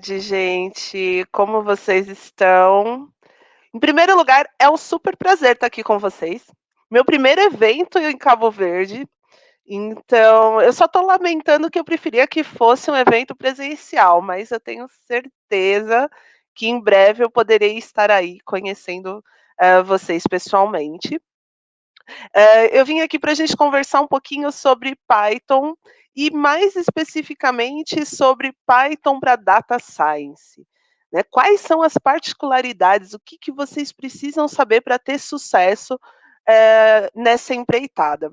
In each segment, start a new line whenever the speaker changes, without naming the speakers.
tarde, gente. Como vocês estão? Em primeiro lugar, é um super prazer estar aqui com vocês. Meu primeiro evento em Cabo Verde. Então, eu só estou lamentando que eu preferia que fosse um evento presencial, mas eu tenho certeza que em breve eu poderei estar aí conhecendo vocês pessoalmente. Eu vim aqui para a gente conversar um pouquinho sobre Python e, mais especificamente, sobre Python para Data Science. Né? Quais são as particularidades, o que vocês precisam saber para ter sucesso nessa empreitada?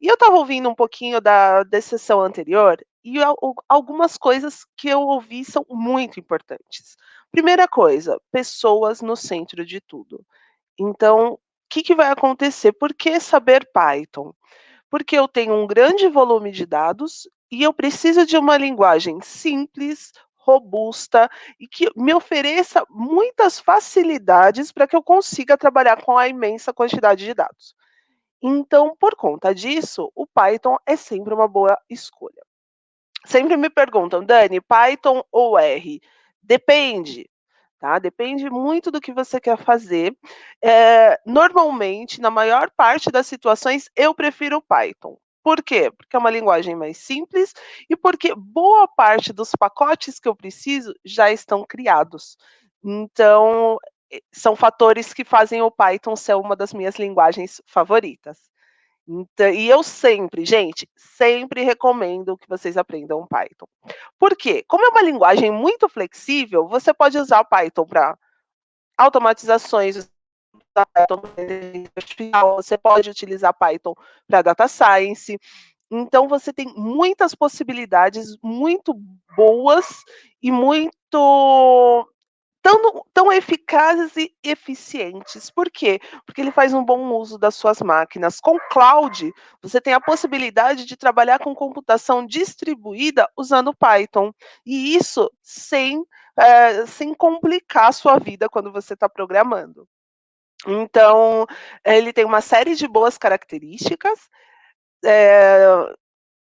E eu estava ouvindo um pouquinho da sessão anterior e algumas coisas que eu ouvi são muito importantes. Primeira coisa, pessoas no centro de tudo. Então, o que vai acontecer? Por que saber Python? Porque eu tenho um grande volume de dados e eu preciso de uma linguagem simples, robusta e que me ofereça muitas facilidades para que eu consiga trabalhar com a imensa quantidade de dados. Então, por conta disso, o Python é sempre uma boa escolha. Sempre me perguntam, Dani, Python ou R? Depende. Tá? Depende muito do que você quer fazer. Normalmente, na maior parte das situações, eu prefiro o Python. Por quê? Porque é uma linguagem mais simples e porque boa parte dos pacotes que eu preciso já estão criados. Então, são fatores que fazem o Python ser uma das minhas linguagens favoritas. E eu sempre, gente, sempre recomendo que vocês aprendam Python. Por quê? Como é uma linguagem muito flexível, você pode usar o Python para automatizações, usar Python para inteligência artificial, você pode utilizar Python para data science. Então você tem muitas possibilidades muito boas e muito tão eficazes e eficientes. Por quê? Porque ele faz um bom uso das suas máquinas. Com cloud, você tem a possibilidade de trabalhar com computação distribuída usando Python. E isso sem complicar a sua vida quando você está programando. Então, ele tem uma série de boas características. eh,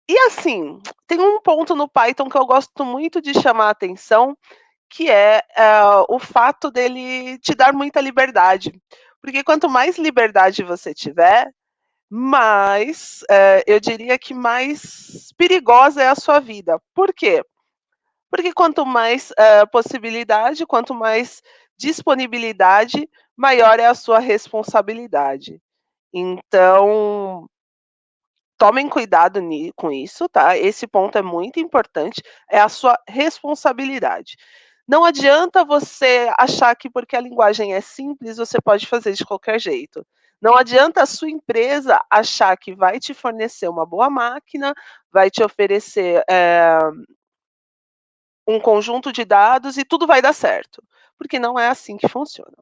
e assim, tem um ponto no Python que eu gosto muito de chamar a atenção, que é o fato dele te dar muita liberdade. Porque quanto mais liberdade você tiver, mais, eu diria que mais perigosa é a sua vida. Por quê? Porque quanto mais possibilidade, quanto mais disponibilidade, maior é a sua responsabilidade. Então, tomem cuidado com isso, tá? Esse ponto é muito importante, é a sua responsabilidade. Não adianta você achar que porque a linguagem é simples, você pode fazer de qualquer jeito. Não adianta a sua empresa achar que vai te fornecer uma boa máquina, vai te oferecer um conjunto de dados e tudo vai dar certo, porque não é assim que funciona.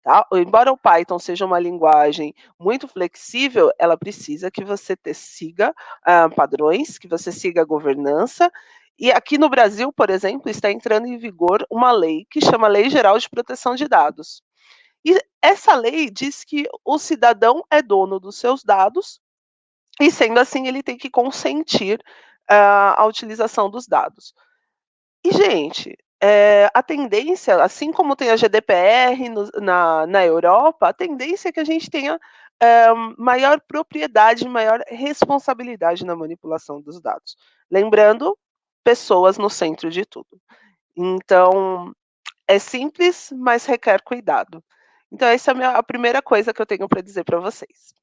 Tá? Embora o Python seja uma linguagem muito flexível, ela precisa que você siga padrões, que você siga a governança. E aqui no Brasil, por exemplo, está entrando em vigor uma lei que chama Lei Geral de Proteção de Dados. E essa lei diz que o cidadão é dono dos seus dados e, sendo assim, ele tem que consentir a utilização dos dados. E, gente, a tendência, assim como tem a GDPR na Europa, a tendência é que a gente tenha, maior propriedade, maior responsabilidade na manipulação dos dados. Lembrando, pessoas no centro de tudo. Então, é simples, mas requer cuidado. Então essa é a primeira coisa que eu tenho para dizer para vocês.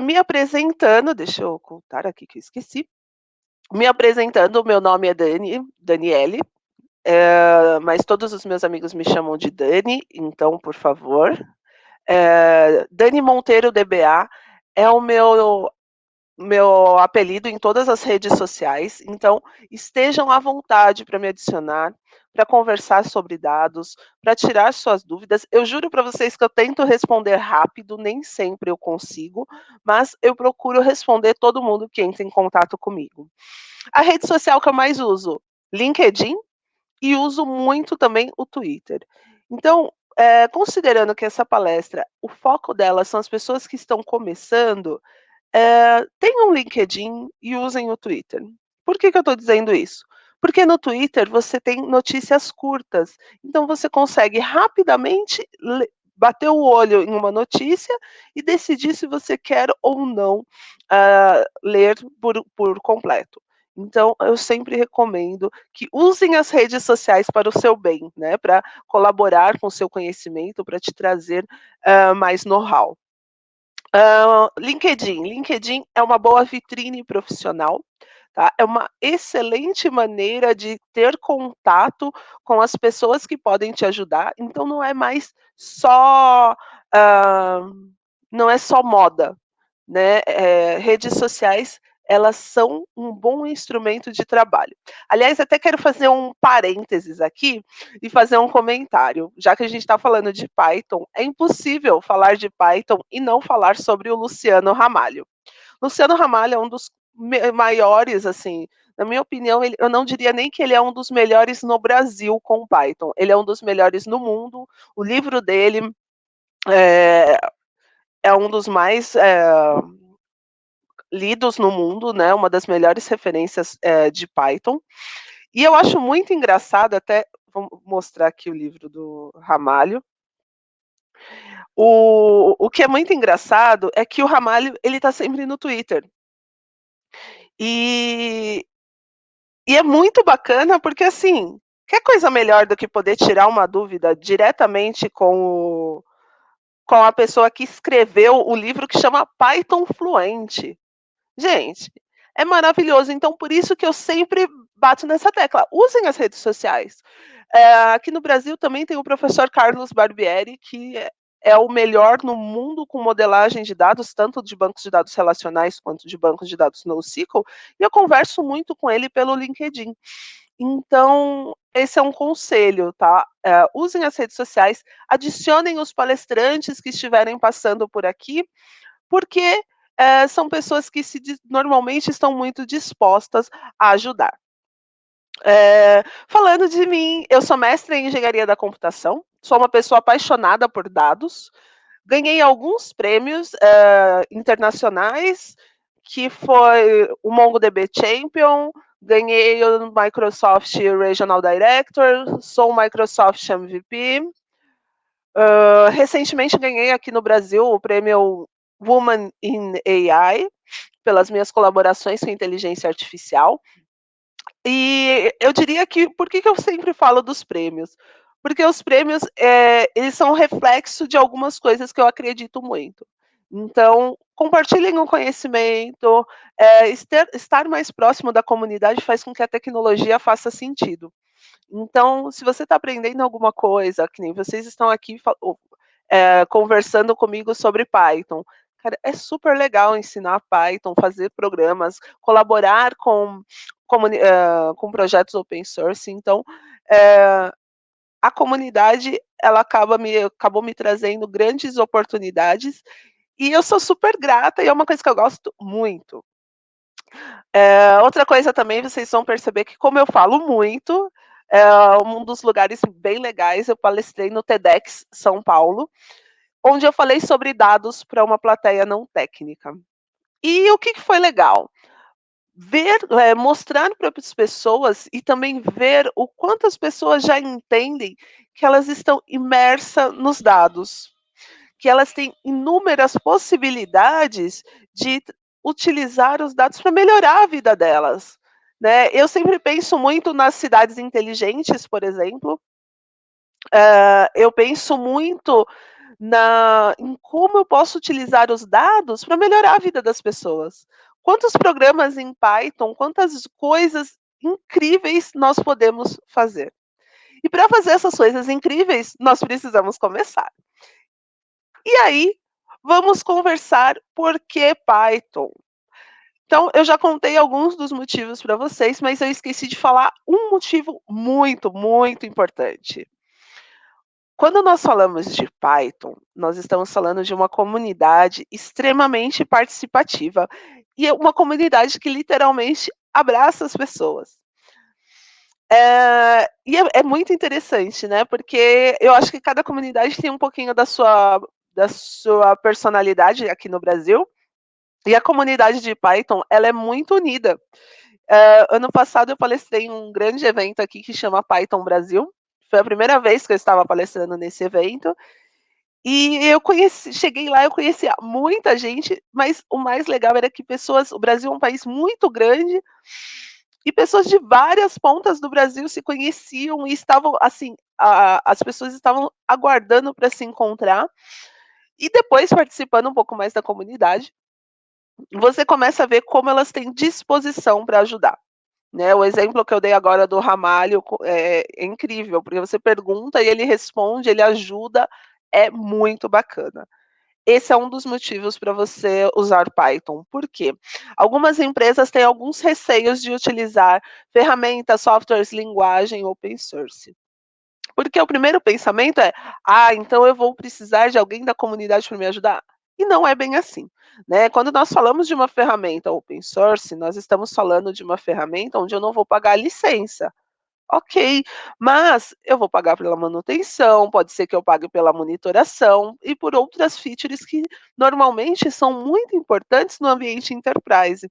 Me apresentando, deixa eu ocultar aqui que eu esqueci. Me apresentando, meu nome é Daniele, mas todos os meus amigos me chamam de Dani, então, por favor. Dani Monteiro DBA é o meu apelido em todas as redes sociais, então estejam à vontade para me adicionar, para conversar sobre dados, para tirar suas dúvidas. Eu juro para vocês que eu tento responder rápido, nem sempre eu consigo, mas eu procuro responder todo mundo que entra em contato comigo. A rede social que eu mais uso, LinkedIn, e uso muito também o Twitter. Então, considerando que essa palestra, o foco dela são as pessoas que estão começando, tenham um LinkedIn e usem o Twitter. Por que eu estou dizendo isso? Porque no Twitter você tem notícias curtas, então você consegue rapidamente bater o olho em uma notícia e decidir se você quer ou não ler por completo. Então, eu sempre recomendo que usem as redes sociais para o seu bem, né, para colaborar com o seu conhecimento, para te trazer mais know-how. LinkedIn é uma boa vitrine profissional, tá? É uma excelente maneira de ter contato com as pessoas que podem te ajudar, então não é mais só, hã, não é só moda, né, redes sociais, elas são um bom instrumento de trabalho. Aliás, até quero fazer um parênteses aqui e fazer um comentário, já que a gente está falando de Python, é impossível falar de Python e não falar sobre o Luciano Ramalho. Luciano Ramalho é um dos maiores, assim, na minha opinião, eu não diria nem que ele é um dos melhores no Brasil com Python, ele é um dos melhores no mundo. O livro dele é, é um dos mais lidos no mundo, né, uma das melhores referências, de Python. E eu acho muito engraçado, até vou mostrar aqui o livro do Ramalho. O que é muito engraçado é que o Ramalho, ele está sempre no Twitter. E é muito bacana, porque, assim, quer coisa melhor do que poder tirar uma dúvida diretamente com a pessoa que escreveu o livro que chama Python Fluente. Gente, é maravilhoso. Então, por isso que eu sempre bato nessa tecla. Usem as redes sociais. Aqui no Brasil também tem o professor Carlos Barbieri, que é o melhor no mundo com modelagem de dados, tanto de bancos de dados relacionais quanto de bancos de dados NoSQL, e eu converso muito com ele pelo LinkedIn. Então, esse é um conselho, tá? Usem as redes sociais, adicionem os palestrantes que estiverem passando por aqui, porque são pessoas que normalmente estão muito dispostas a ajudar. Falando de mim, eu sou mestre em engenharia da computação, sou uma pessoa apaixonada por dados, ganhei alguns prêmios internacionais, que foi o MongoDB Champion, ganhei o Microsoft Regional Director, sou o Microsoft MVP. Recentemente ganhei aqui no Brasil o prêmio Woman in AI, pelas minhas colaborações com inteligência artificial. E eu diria que por que eu sempre falo dos prêmios? Porque os prêmios, eles são reflexo de algumas coisas que eu acredito muito. Então, compartilhem o conhecimento, estar mais próximo da comunidade faz com que a tecnologia faça sentido. Então, se você está aprendendo alguma coisa, que nem vocês estão aqui conversando comigo sobre Python, cara, é super legal ensinar Python, fazer programas, colaborar com projetos open source. Então, eh, a comunidade, ela acabou me trazendo grandes oportunidades, e eu sou super grata, e é uma coisa que eu gosto muito. Outra coisa também, vocês vão perceber que, como eu falo muito, um dos lugares bem legais, eu palestrei no TEDx São Paulo, onde eu falei sobre dados para uma plateia não técnica. E o que foi legal? Mostrar para as pessoas e também ver o quanto as pessoas já entendem que elas estão imersa nos dados, que elas têm inúmeras possibilidades de utilizar os dados para melhorar a vida delas, né. Eu sempre penso muito nas cidades inteligentes, por exemplo, eu penso muito em como eu posso utilizar os dados para melhorar a vida das pessoas. Quantos programas em Python, quantas coisas incríveis nós podemos fazer. E para fazer essas coisas incríveis, nós precisamos começar. E aí, vamos conversar por que Python. Então, eu já contei alguns dos motivos para vocês, mas eu esqueci de falar um motivo muito, muito importante. Quando nós falamos de Python, nós estamos falando de uma comunidade extremamente participativa, e é uma comunidade que literalmente abraça as pessoas. E é muito interessante, né, porque eu acho que cada comunidade tem um pouquinho da sua personalidade aqui no Brasil, e a comunidade de Python, ela é muito unida. Ano passado eu palestrei em um grande evento aqui que chama Python Brasil. Foi a primeira vez que eu estava palestrando nesse evento, e eu conheci cheguei lá, eu conhecia muita gente, mas o mais legal era que pessoas o Brasil é um país muito grande, e pessoas de várias pontas do Brasil se conheciam e estavam, assim, as pessoas estavam aguardando para se encontrar, e depois participando um pouco mais da comunidade, você começa a ver como elas têm disposição para ajudar. Né, o exemplo que eu dei agora do Ramalho é incrível, porque você pergunta e ele responde, ele ajuda, é muito bacana. Esse é um dos motivos para você usar Python. Por quê? Algumas empresas têm alguns receios de utilizar ferramentas, softwares, linguagem open source. Porque o primeiro pensamento é: "Ah, então eu vou precisar de alguém da comunidade para me ajudar". E não é bem assim, né. Quando nós falamos de uma ferramenta open source, nós estamos falando de uma ferramenta onde eu não vou pagar a licença. Ok, mas eu vou pagar pela manutenção, pode ser que eu pague pela monitoração e por outras features que normalmente são muito importantes no ambiente enterprise.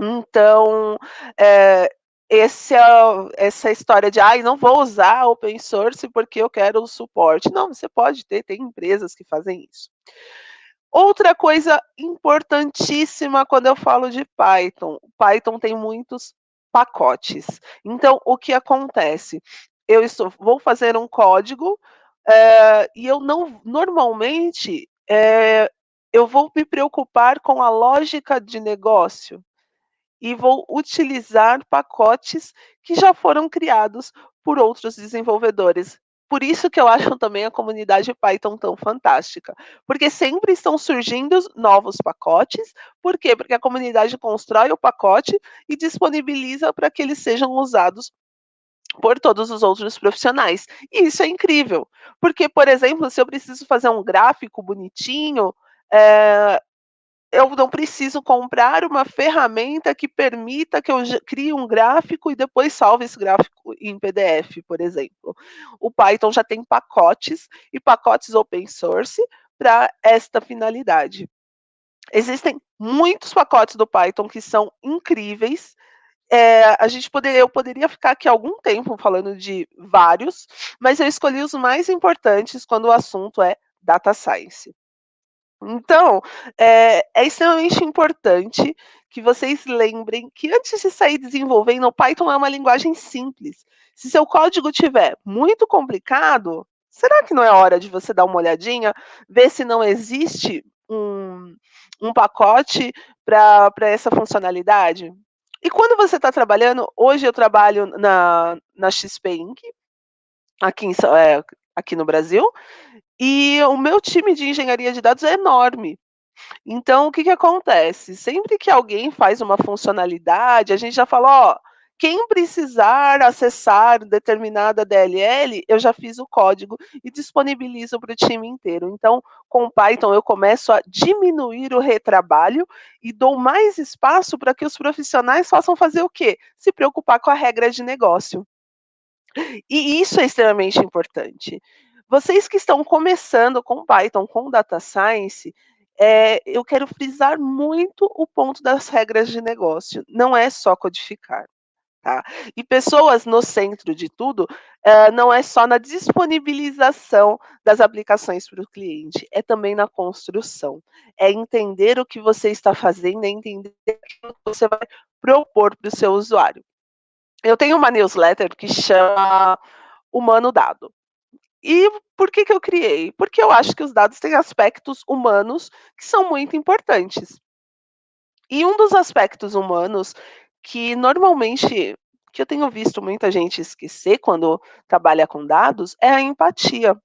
Então, eh, essa história de: "Ai, não vou usar open source porque eu quero o suporte". Não, você pode ter, tem empresas que fazem isso. Outra coisa importantíssima quando eu falo de Python, o Python tem muitos pacotes. Então, o que acontece? Vou fazer um código, e eu não normalmente, eu vou me preocupar com a lógica de negócio e vou utilizar pacotes que já foram criados por outros desenvolvedores. Por isso que eu acho também a comunidade Python tão fantástica, porque sempre estão surgindo novos pacotes. Por quê? Porque a comunidade constrói o pacote e disponibiliza para que eles sejam usados por todos os outros profissionais. E isso é incrível, porque, por exemplo, se eu preciso fazer um gráfico bonitinho, eh, eu não preciso comprar uma ferramenta que permita que eu crie um gráfico e depois salve esse gráfico em PDF, por exemplo. O Python já tem pacotes e pacotes open source para esta finalidade. Existem muitos pacotes do Python que são incríveis. Eu poderia ficar aqui algum tempo falando de vários, mas eu escolhi os mais importantes quando o assunto é data science. Então, é extremamente importante que vocês lembrem que antes de sair desenvolvendo, o Python é uma linguagem simples. Se seu código tiver muito complicado, será que não é hora de você dar uma olhadinha, ver se não existe um pacote para essa funcionalidade? E quando você está trabalhando, hoje eu trabalho na XP Inc, aqui no Brasil, e o meu time de engenharia de dados é enorme. Então, o que que acontece? Sempre que alguém faz uma funcionalidade, a gente já fala: "Ó, quem precisar acessar determinada DLL, eu já fiz o código e disponibilizo para o time inteiro". Então, com o Python eu começo a diminuir o retrabalho e dou mais espaço para que os profissionais possam fazer o quê? Se preocupar com a regra de negócio. E isso é extremamente importante. Vocês que estão começando com Python, com data science, eu quero frisar muito o ponto das regras de negócio, não é só codificar, tá. E pessoas no centro de tudo, não é só na disponibilização das aplicações para o cliente, é também na construção. É entender o que você está fazendo, é entender aquilo que você vai propor para o seu usuário. Eu tenho uma newsletter que chama Humano Dado. E por que que eu criei? Porque eu acho que os dados têm aspectos humanos que são muito importantes. E um dos aspectos humanos que normalmente que eu tenho visto muita gente esquecer quando trabalha com dados é a empatia.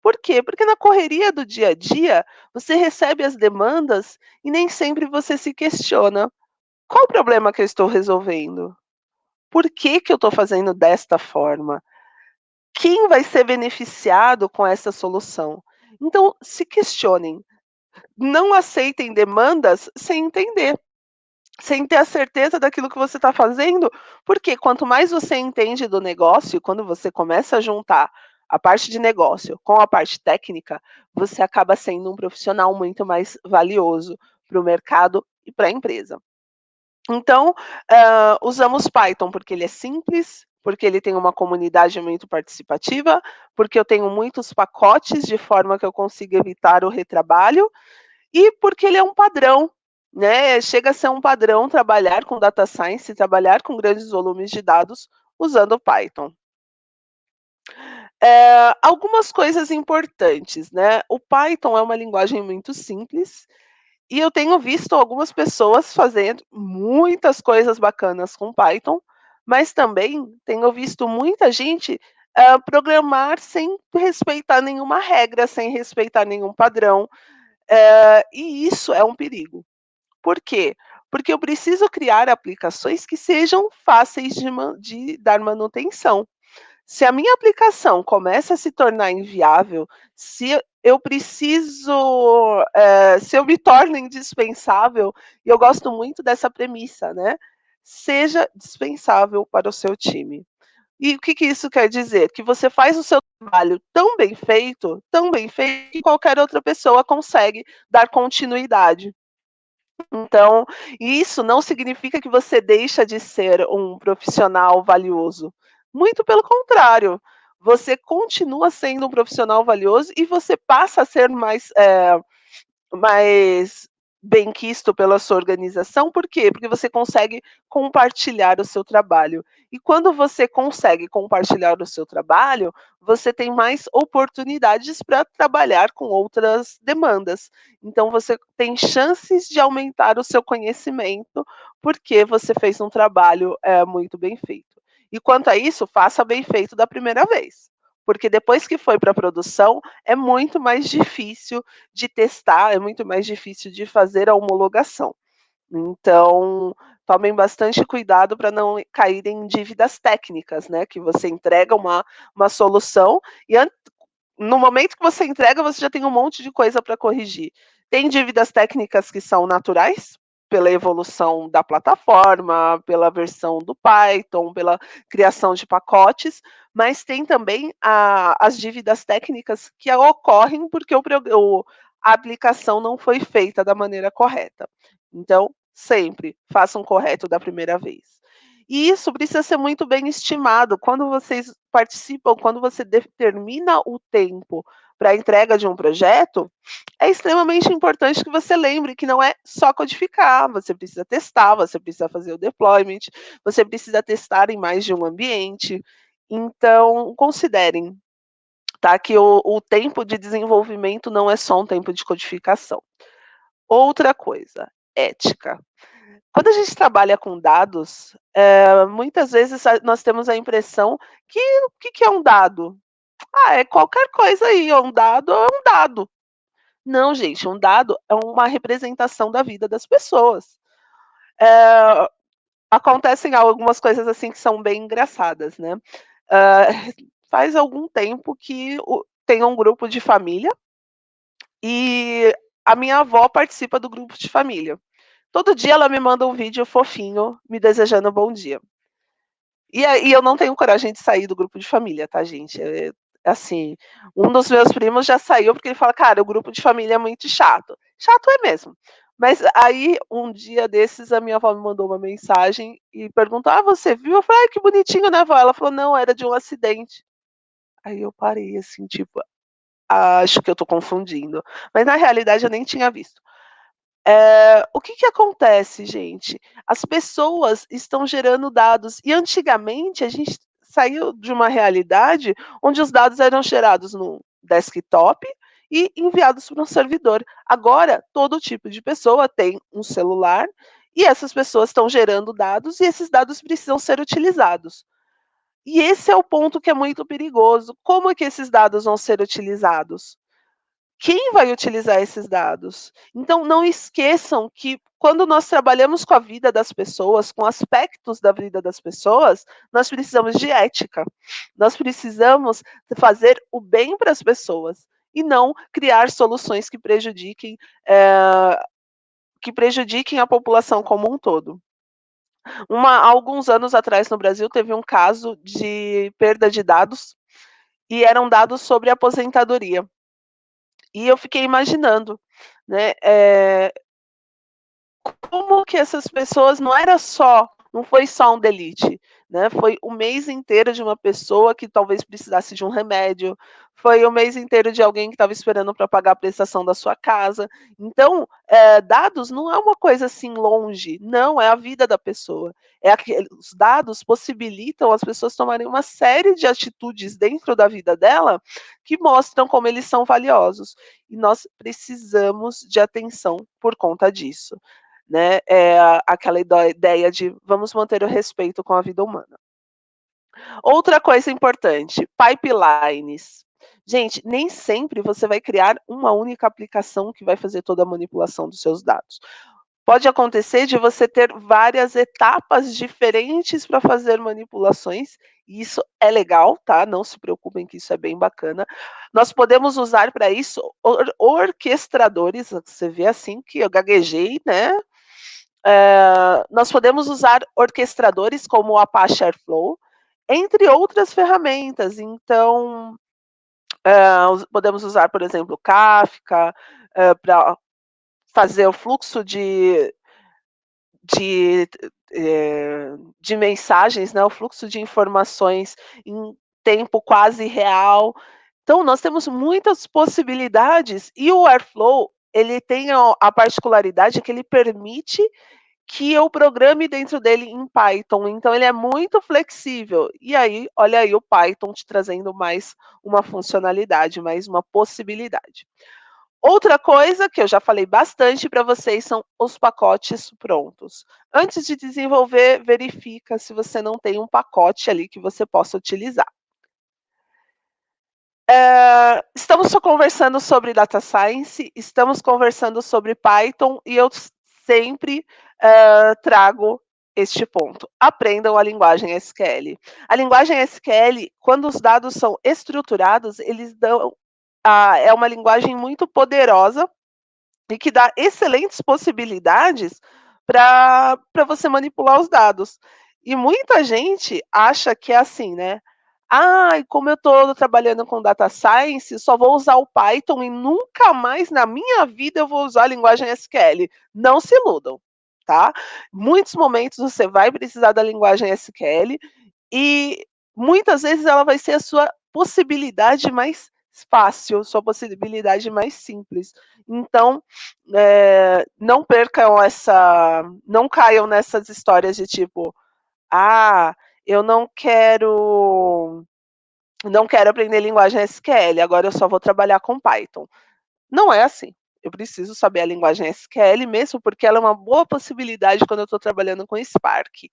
Por quê? Porque na correria do dia a dia, você recebe as demandas e nem sempre você se questiona: "Qual o problema que eu estou resolvendo? Por que que eu estou fazendo desta forma? Quem vai ser beneficiado com essa solução?". Então, se questionem, não aceitem demandas sem entender, sem ter a certeza daquilo que você está fazendo, porque quanto mais você entende do negócio, quando você começa a juntar a parte de negócio com a parte técnica, você acaba sendo um profissional muito mais valioso para o mercado e para a empresa. Então, usamos Python porque ele é simples, porque ele tem uma comunidade muito participativa, porque eu tenho muitos pacotes de forma que eu consiga evitar o retrabalho e porque ele é um padrão, né, chega a ser um padrão trabalhar com data science, trabalhar com grandes volumes de dados usando Python. Algumas coisas importantes, né, o Python é uma linguagem muito simples, e eu tenho visto algumas pessoas fazendo muitas coisas bacanas com Python, mas também tenho visto muita gente, programar sem respeitar nenhuma regra, sem respeitar nenhum padrão, e isso é um perigo. Por quê? Porque eu preciso criar aplicações que sejam fáceis de dar manutenção. Se a minha aplicação começa a se tornar inviável, se eu preciso, se eu me torno indispensável, e eu gosto muito dessa premissa, né, seja dispensável para o seu time. E o que que isso quer dizer? Que você faz o seu trabalho tão bem feito, que qualquer outra pessoa consegue dar continuidade. Então, isso não significa que você deixa de ser um profissional valioso. Muito pelo contrário, você continua sendo um profissional valioso e você passa a ser mais benquisto pela sua organização, por quê? Porque você consegue compartilhar o seu trabalho. E quando você consegue compartilhar o seu trabalho, você tem mais oportunidades para trabalhar com outras demandas. Então você tem chances de aumentar o seu conhecimento, porque você fez um trabalho, muito bem feito. E quanto a isso, faça bem feito da primeira vez, porque depois que foi para a produção, é muito mais difícil de testar, é muito mais difícil de fazer a homologação. Então, tomem bastante cuidado para não cair em dívidas técnicas, né, que você entrega uma solução e no momento que você entrega, você já tem um monte de coisa para corrigir. Tem dívidas técnicas que são naturais, pela evolução da plataforma, pela versão do Python, pela criação de pacotes, mas tem também as dívidas técnicas que ocorrem porque a aplicação não foi feita da maneira correta. Então, sempre façam correto da primeira vez. E isso precisa ser muito bem estimado. Quando vocês participam, quando você determina o tempo para a entrega de um projeto, é extremamente importante que você lembre que não é só codificar, você precisa testar, você precisa fazer o deployment, você precisa testar em mais de um ambiente. Então, considerem, tá, que o tempo de desenvolvimento não é só um tempo de codificação. Outra coisa, ética. Quando a gente trabalha com dados, muitas vezes nós temos a impressão que o que que é um dado? Ah, é qualquer coisa aí, é um dado. Não, gente, um dado é uma representação da vida das pessoas. Eh, Acontecem algumas coisas, assim, que são bem engraçadas, né. Hã, faz algum tempo que tem um grupo de família, e a minha avó participa do grupo de família. Todo dia ela me manda um vídeo fofinho me desejando bom dia. E aí eu não tenho coragem de sair do grupo de família, tá, gente. Assim, um dos meus primos já saiu, porque ele fala: "Cara, o grupo de família é muito chato". Chato é mesmo. Mas aí, um dia desses, a minha avó me mandou uma mensagem e perguntou: "Ah, você viu?" Eu falei: "Ai, que bonitinho, né, vó?" Ela falou: "Não, era de um acidente". Aí eu parei, assim, tipo: "Acho que eu tô confundindo". Mas na realidade eu nem tinha visto. O que que acontece, gente? As pessoas estão gerando dados e antigamente a gente saiu de uma realidade onde os dados eram gerados no desktop e enviados para um servidor. Agora, todo tipo de pessoa tem um celular e essas pessoas estão gerando dados e esses dados precisam ser utilizados. E esse é o ponto que é muito perigoso. Como é que esses dados vão ser utilizados? Quem vai utilizar esses dados? Então, não esqueçam que quando nós trabalhamos com a vida das pessoas, com aspectos da vida das pessoas, nós precisamos de ética. Nós precisamos fazer o bem para as pessoas e não criar soluções que prejudiquem a população como um todo. Há alguns anos atrás no Brasil teve um caso de perda de dados e eram dados sobre aposentadoria. E eu fiquei imaginando, né, como que essas pessoas não foi só um delete, né, foi o mês inteiro de uma pessoa que talvez precisasse de um remédio, foi o mês inteiro de alguém que estava esperando para pagar a prestação da sua casa. Então, dados não é uma coisa, assim, longe, não, é a vida da pessoa. Os dados possibilitam as pessoas tomarem uma série de atitudes dentro da vida dela, que mostram como eles são valiosos. E nós precisamos de atenção por conta disso, né, aquela ideia de vamos manter o respeito com a vida humana. Outra coisa importante, pipelines. Gente, nem sempre você vai criar uma única aplicação que vai fazer toda a manipulação dos seus dados. Pode acontecer de você ter várias etapas diferentes para fazer manipulações, e isso é legal, tá, não se preocupem que isso é bem bacana. Nós podemos usar para isso orquestradores, você vê assim que eu gaguejei, né, nós podemos usar orquestradores como o Apache Airflow, entre outras ferramentas. Então, podemos usar, por exemplo, Kafka, para fazer o fluxo de, de mensagens, né, o fluxo de informações em tempo quase real. Então, nós temos muitas possibilidades e o Airflow, ele tem a particularidade que ele permite que eu programe dentro dele em Python, então ele é muito flexível. E aí, olha aí o Python te trazendo mais uma funcionalidade, mais uma possibilidade. Outra coisa que eu já falei bastante para vocês são os pacotes prontos. Antes de desenvolver, verifica se você não tem um pacote ali que você possa utilizar. Estamos só conversando sobre data science, estamos conversando sobre Python e eu sempre trago este ponto. Aprendam a linguagem SQL. A linguagem SQL, quando os dados são estruturados, eles dão. É uma linguagem muito poderosa e que dá excelentes possibilidades para você manipular os dados. E muita gente acha que é assim, né? Ai, como eu estou trabalhando com data science, só vou usar o Python e nunca mais na minha vida eu vou usar a linguagem SQL. Não se iludam, tá? Muitos momentos você vai precisar da linguagem SQL e muitas vezes ela vai ser a sua possibilidade mais fácil, sua possibilidade mais simples. Então, não caiam nessas histórias de tipo, ah, eu não quero aprender linguagem SQL, agora eu só vou trabalhar com Python. Não é assim. Eu preciso saber a linguagem SQL mesmo, porque ela é uma boa possibilidade quando eu estou trabalhando com Spark.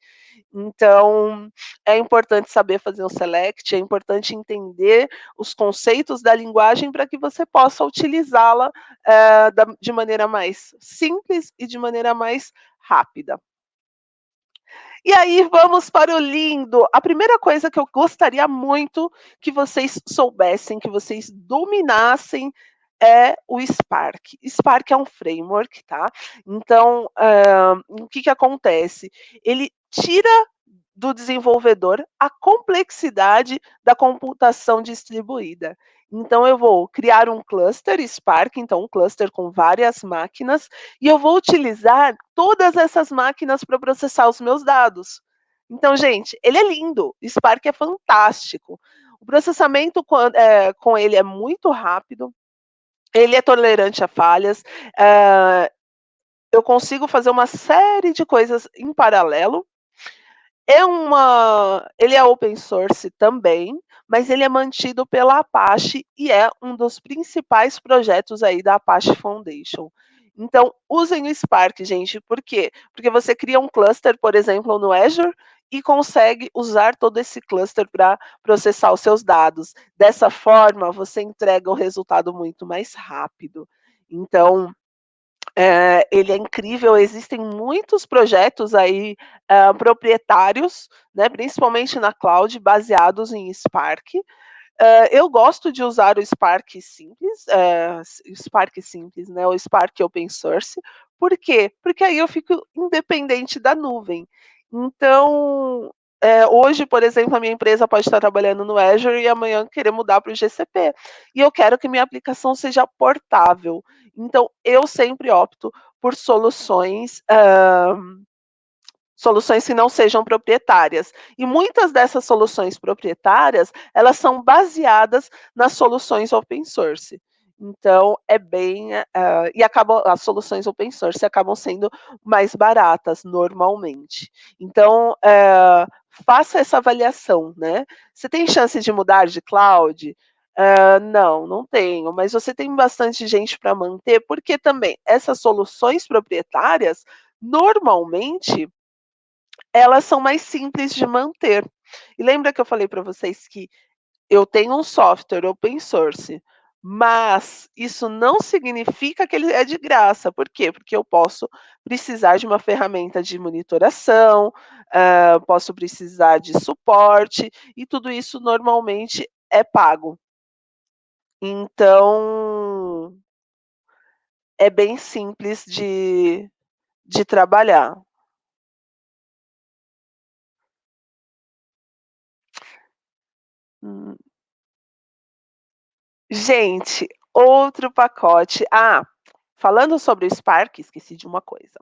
Então, é importante saber fazer um select, é importante entender os conceitos da linguagem para que você possa utilizá-la de maneira mais simples e de maneira mais rápida. E aí vamos para o lindo. A primeira coisa que eu gostaria muito que vocês soubessem, que vocês dominassem, é o Spark. Spark é um framework, tá? Então, o que que acontece? Ele tira do desenvolvedor a complexidade da computação distribuída. Então eu vou criar um cluster Spark, então um cluster com várias máquinas, e eu vou utilizar todas essas máquinas para processar os meus dados. Então, gente, ele é lindo, o Spark é fantástico. O processamento com ele é muito rápido, ele é tolerante a falhas, eu consigo fazer uma série de coisas em paralelo. Ele é open source também, mas ele é mantido pela Apache e é um dos principais projetos aí da Apache Foundation. Então, usem o Spark, gente. Por quê? Porque você cria um cluster, por exemplo, no Azure e consegue usar todo esse cluster para processar os seus dados. Dessa forma, você entrega o resultado muito mais rápido. Então, ele é incrível, existem muitos projetos aí, proprietários, né, principalmente na cloud, baseados em Spark. Eu gosto de usar o Spark simples, né, o Spark open source. Por quê? Porque aí eu fico independente da nuvem. Então, hoje, por exemplo, a minha empresa pode estar trabalhando no Azure e amanhã querer mudar para o GCP. E eu quero que minha aplicação seja portável. Então, eu sempre opto por soluções que não sejam proprietárias. E muitas dessas soluções proprietárias, elas são baseadas nas soluções open source. Então, é bem, e acabam as soluções open source acabam sendo mais baratas normalmente. Então, faça essa avaliação, né. Você tem chance de mudar de cloud? Não, não tenho, mas você tem bastante gente para manter, porque também essas soluções proprietárias, normalmente, elas são mais simples de manter. E lembra que eu falei para vocês que eu tenho um software open source, mas isso não significa que ele é de graça. Por quê? Porque eu posso precisar de uma ferramenta de monitoração, posso precisar de suporte, e tudo isso normalmente é pago. Então, é bem simples de trabalhar. Hum. Gente, outro pacote. Falando sobre o Spark, esqueci de uma coisa.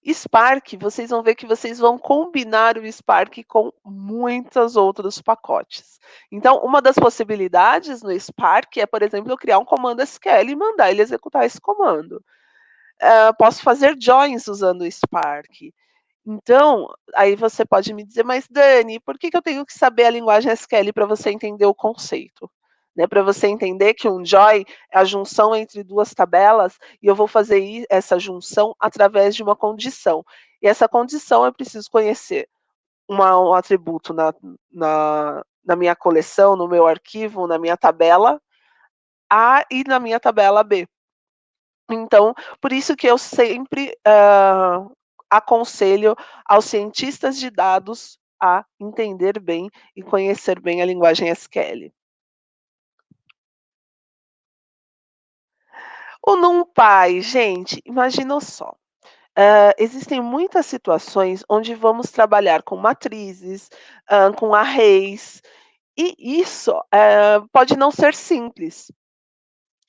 Spark, vocês vão ver que vocês vão combinar o Spark com muitos outros pacotes. Então, uma das possibilidades no Spark é, por exemplo, eu criar um comando SQL e mandar ele executar esse comando. Posso fazer joins usando o Spark. Então, aí você pode me dizer: "Mas Dani, por que que eu tenho que saber a linguagem SQL para você entender o conceito?", né, para você entender que um join é a junção entre 2 tabelas e eu vou fazer essa junção através de uma condição. E essa condição eu preciso conhecer um atributo na minha coleção, no meu arquivo, na minha tabela A e na minha tabela B. Então, por isso que eu sempre, aconselho aos cientistas de dados a entender bem e conhecer bem a linguagem SQL. O NumPy, gente, imagina só, existem muitas situações onde vamos trabalhar com matrizes, com arrays, e isso, pode não ser simples.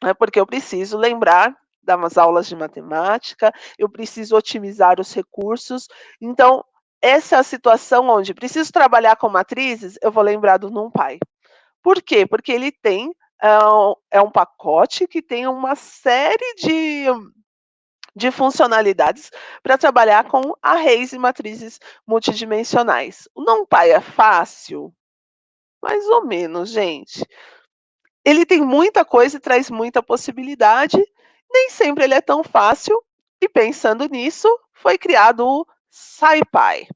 É porque eu preciso lembrar das aulas de matemática, eu preciso otimizar os recursos. Então, essa é a situação onde preciso trabalhar com matrizes, eu vou lembrar do NumPy. Por quê? Porque ele tem, é um pacote que tem uma série de funcionalidades para trabalhar com arrays e matrizes multidimensionais. O NumPy é fácil? Mais ou menos, gente. Ele tem muita coisa e traz muita possibilidade, nem sempre ele é tão fácil, e pensando nisso, foi criado o SciPy.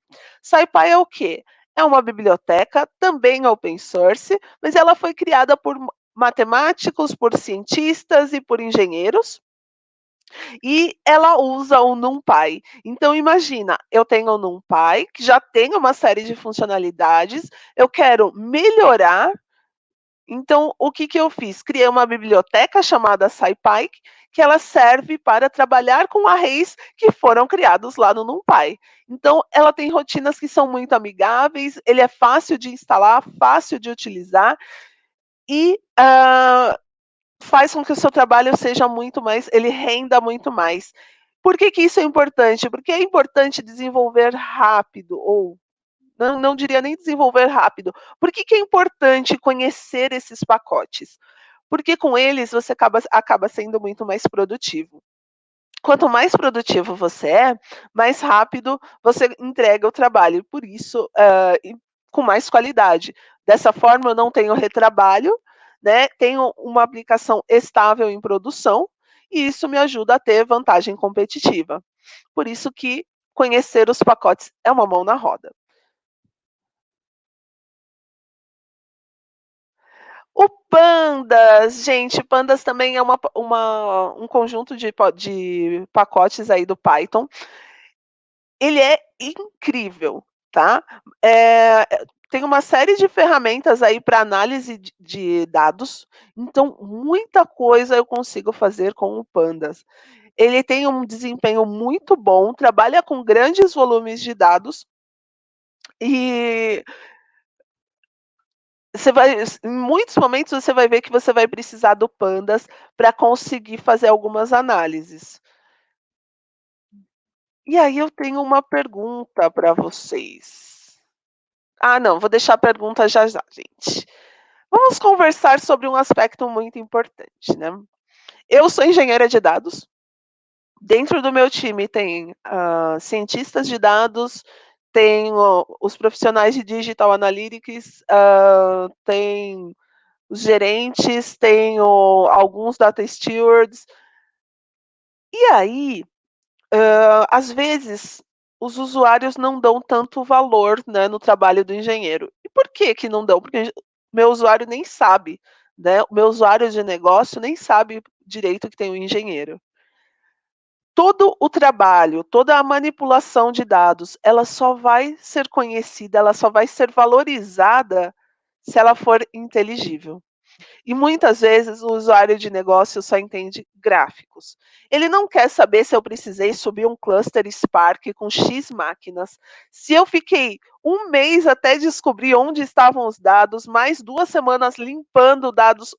SciPy é o quê? É uma biblioteca, também open source, mas ela foi criada por matemáticos, por cientistas e por engenheiros, e ela usa o NumPy. Então imagina, eu tenho o NumPy, que já tem uma série de funcionalidades, eu quero melhorar, então, o que que eu fiz? Criei uma biblioteca chamada SciPy, que ela serve para trabalhar com arrays que foram criados lá no NumPy. Então, ela tem rotinas que são muito amigáveis, ele é fácil de instalar, fácil de utilizar e, faz com que o seu trabalho seja muito mais, ele renda muito mais. Por que que isso é importante? Porque é importante desenvolver rápido, ou não diria nem desenvolver rápido. Por que que é importante conhecer esses pacotes? Porque com eles você acaba sendo muito mais produtivo. Quanto mais produtivo você é, mais rápido você entrega o trabalho, por isso, e com mais qualidade. Dessa forma eu não tenho retrabalho, né, tenho uma aplicação estável em produção, e isso me ajuda a ter vantagem competitiva. Por isso que conhecer os pacotes é uma mão na roda. O Pandas, gente, Pandas também é um conjunto de pacotes aí do Python. Ele é incrível, tá. Tem uma série de ferramentas aí para análise de dados, então muita coisa eu consigo fazer com o Pandas. Ele tem um desempenho muito bom, trabalha com grandes volumes de dados, E você vai em muitos momentos você vai ver que você vai precisar do Pandas para conseguir fazer algumas análises. E aí eu tenho uma pergunta para vocês. Ah, não, vou deixar a pergunta já já, gente. Vamos conversar sobre um aspecto muito importante, né. Eu sou engenheira de dados, dentro do meu time tem, cientistas de dados, tenho os profissionais de digital analytics, tem os gerentes, tenho alguns data stewards. E aí, às vezes, os usuários não dão tanto valor, né, no trabalho do engenheiro. E por que que não dão? Porque meu usuário nem sabe, né, o meu usuário de negócio nem sabe direito que tem um engenheiro. Todo o trabalho, toda a manipulação de dados, ela só vai ser conhecida, ela só vai ser valorizada se ela for inteligível. E muitas vezes o usuário de negócio só entende gráficos. Ele não quer saber se eu precisei subir um cluster Spark com X máquinas, se eu fiquei um mês até descobrir onde estavam os dados, mais 2 semanas limpando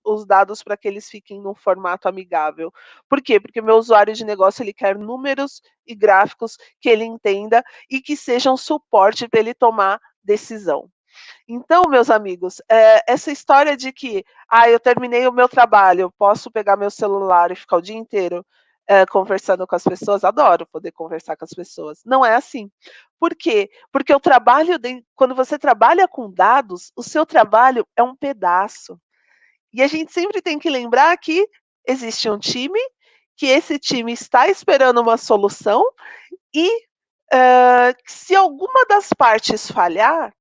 os dados para que eles fiquem num formato amigável. Por quê? Porque meu usuário de negócio ele quer números e gráficos que ele entenda e que sejam suporte para ele tomar decisão. Então, meus amigos, essa história de que: "Ah, eu terminei o meu trabalho, posso pegar meu celular e ficar o dia inteiro, conversando com as pessoas", adoro poder conversar com as pessoas. Não é assim. Por quê? Porque o trabalho quando você trabalha com dados, o seu trabalho é um pedaço. E a gente sempre tem que lembrar que existe um time, que esse time está esperando uma solução e, se alguma das partes falhar,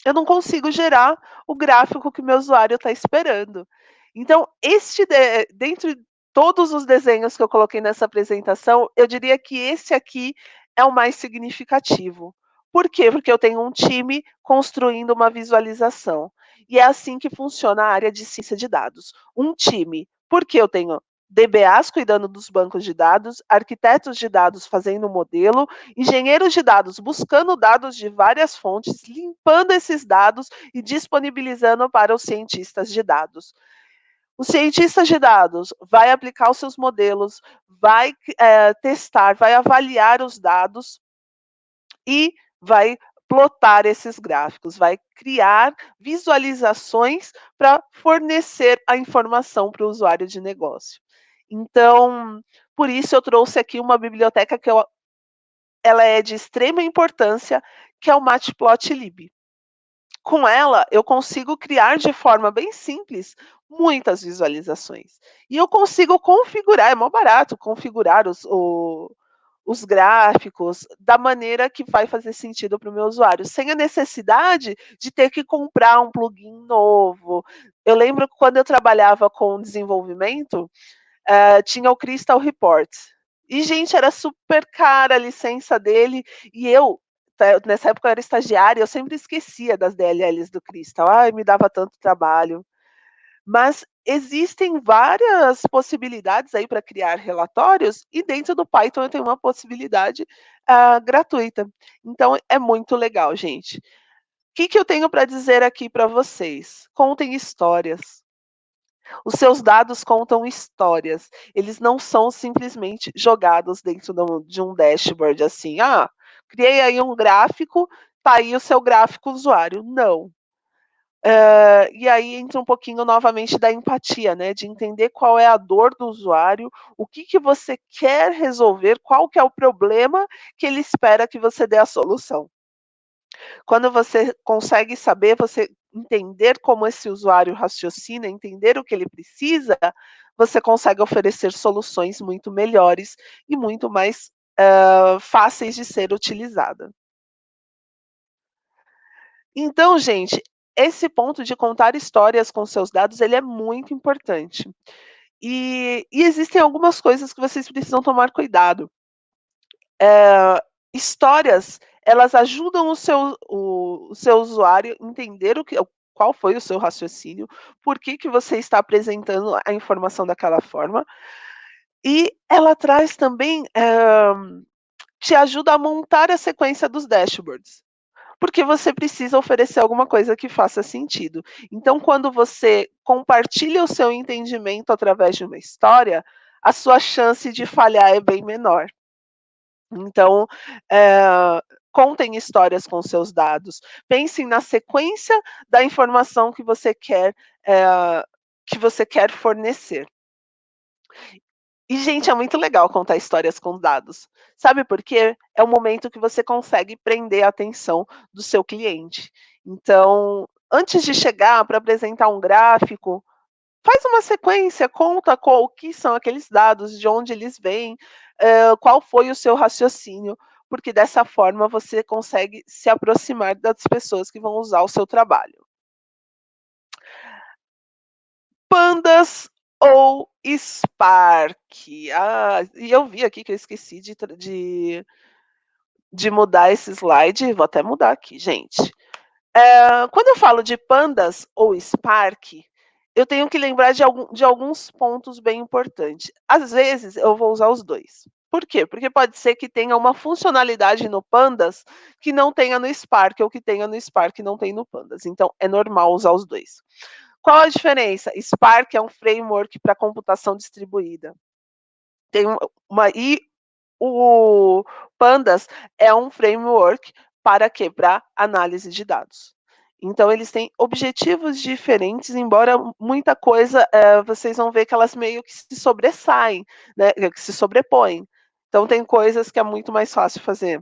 eu não consigo gerar o gráfico que o meu usuário está esperando. Então, dentre todos os desenhos que eu coloquei nessa apresentação, eu diria que esse aqui é o mais significativo. Por quê? Porque eu tenho um time construindo uma visualização. E é assim que funciona a área de ciência de dados. Um time, porque eu tenho DBAs cuidando dos bancos de dados, arquitetos de dados fazendo o modelo, engenheiros de dados buscando dados de várias fontes, limpando esses dados e disponibilizando para os cientistas de dados. O cientista de dados vai aplicar os seus modelos, vai testar, vai avaliar os dados e vai plotar esses gráficos, vai criar visualizações para fornecer a informação para o usuário de negócio. Então, por isso eu trouxe aqui uma biblioteca ela é de extrema importância, que é o Matplotlib. Com ela, eu consigo criar de forma bem simples muitas visualizações. E eu consigo configurar, é mó barato configurar os gráficos da maneira que vai fazer sentido para o meu usuário, sem a necessidade de ter que comprar um plugin novo. Eu lembro que quando eu trabalhava com desenvolvimento, tinha o Crystal Report. E, gente, era super cara a licença dele, e nessa época eu era estagiária, eu sempre esquecia das DLLs do Crystal. Ai, me dava tanto trabalho. Mas existem várias possibilidades aí para criar relatórios, e dentro do Python eu tenho uma possibilidade, gratuita. Então é muito legal, gente. O que que eu tenho para dizer aqui para vocês? Contem histórias. Os seus dados contam histórias, eles não são simplesmente jogados dentro de um dashboard assim: "Ah, criei aí um gráfico, tá aí o seu gráfico usuário", não. E aí entra um pouquinho novamente da empatia, né, de entender qual é a dor do usuário, o que que você quer resolver, qual que é o problema que ele espera que você dê a solução. Quando você consegue saber, você entender como esse usuário raciocina, entender o que ele precisa, você consegue oferecer soluções muito melhores e muito mais, fáceis de ser utilizada. Então, gente, esse ponto de contar histórias com seus dados, ele é muito importante. E existem algumas coisas que vocês precisam tomar cuidado. Histórias, elas ajudam o seu usuário a entender qual foi o seu raciocínio, por que que você está apresentando a informação daquela forma, e ela traz também, te ajuda a montar a sequência dos dashboards. porque você precisa oferecer alguma coisa que faça sentido. Então, quando você compartilha o seu entendimento através de uma história, a sua chance de falhar é bem menor. Então, contem histórias com seus dados, pensem na sequência da informação que você quer fornecer. E, gente, é muito legal contar histórias com dados. Sabe por quê? É o momento que você consegue prender a atenção do seu cliente. Então, antes de chegar para apresentar um gráfico, faz uma sequência, conta o que são aqueles dados, de onde eles vêm, qual foi o seu raciocínio, porque dessa forma você consegue se aproximar das pessoas que vão usar o seu trabalho. Pandas ou Spark? Ah, e eu vi aqui que eu esqueci de mudar esse slide, vou até mudar aqui, gente. Quando eu falo de pandas ou Spark, eu tenho que lembrar de alguns pontos bem importantes. Às vezes eu vou usar os 2. Por quê? Porque pode ser que tenha uma funcionalidade no pandas que não tenha no Spark, ou que tenha no Spark e não tem no pandas. Então é normal usar os 2. Qual a diferença? Spark é um framework para computação distribuída. Tem uma e o Pandas é um framework para quê? Para análise de dados. Então eles têm objetivos diferentes, embora muita coisa, vocês vão ver que elas meio que se sobressaem, né, que se sobrepõem. Então tem coisas que é muito mais fácil fazer